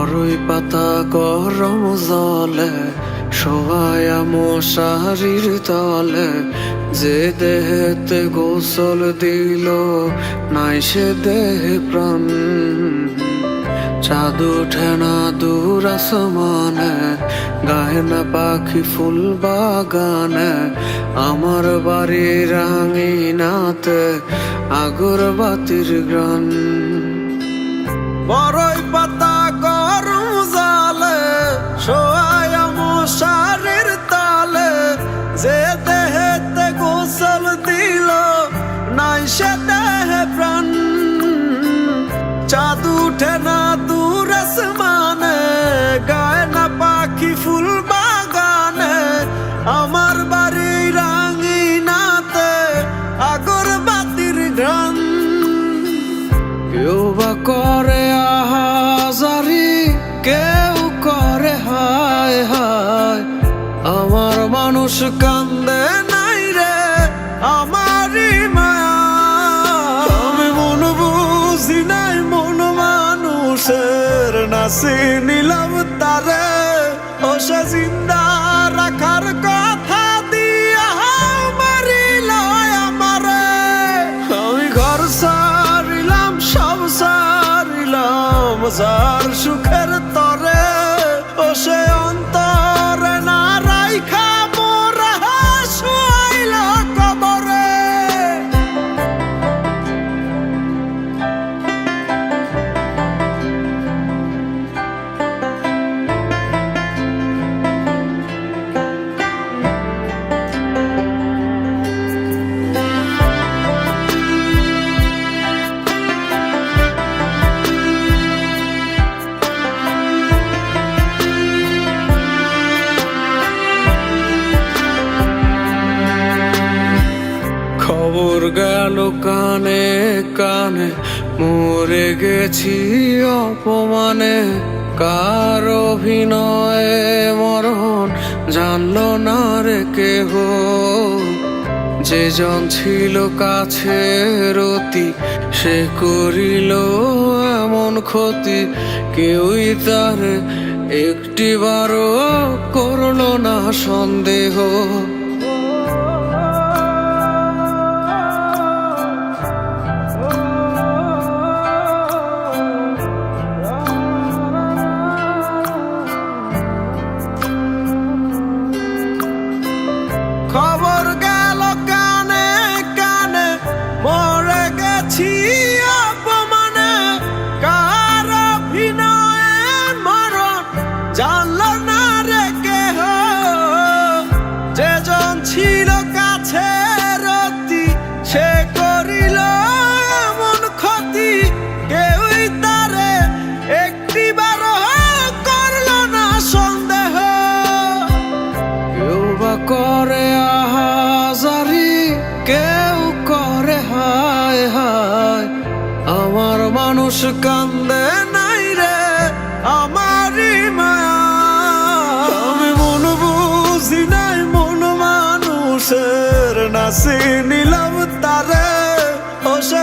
বড়ই পাতা গরম জলে শোয়ায়া মশারির তলে, যে দেহেতে গোসল দিল নাই সে দেহে প্রাণ। চাঁদ ওঠে না দূর আসমানে, গায়ে না পাখি ফুল বাগানে, আমার বাড়ির আঙিনাতে আগরবাতির গান। বড়ই পাতা গরম জালে শোয়ায়া মশারির তলে, যে দেহেতে গোসল দিল নাই সে দেহে প্রাণ। চাঁদ উঠে না দূর আসমানে, গায়ে না পাখি ফুল বাগানে, আমার বাড়ির আঙিনাতে আগরবাতির ঘ্রাণ। কেউ বা করে আহাজারি, কেউ করে হায় হায়, আমার মানুষ কান্দে নাই রে আমারই মায়া। আমি মন বুঝি নাই মন মানুষের, নাসি নিলাম তারে ও সে জিন্দা রাখার কথা দিয়া মারিল আমারে। আমি ঘর সারিলাম সব সারিলাম যার সুখের তরে, ও সে অন্তরে না রাইখা মোরা শুয়াইল কবরে। খবর গেল কানে কানে, মরে গেছি অপমানে, কার অভিনয়ে মরণ জানলো না রে কেহ। যে জন ছিল কাছের অতি, সে করিল এমন ক্ষতি, কেউই তার একটিবারও করলো না সন্দেহ। খবর গেল কানে কানে, মরে গেছি অপমানে, কার অভিনয়ে মরণ জানলো না রে কেহ। যে জন ছিল কাছের অতি, সে করিল এমন ক্ষতি, কেউই তারে একটিবারও করলো না সন্দেহ। কেউ বা করে আহাজারি, কেউ করে হায় হায়, আমার মানুষ কান্দে নাই রে আমারই মায়া। আমি মন বুঝি নাই মন মানুষের, নাসি নিলাম তারে ও সে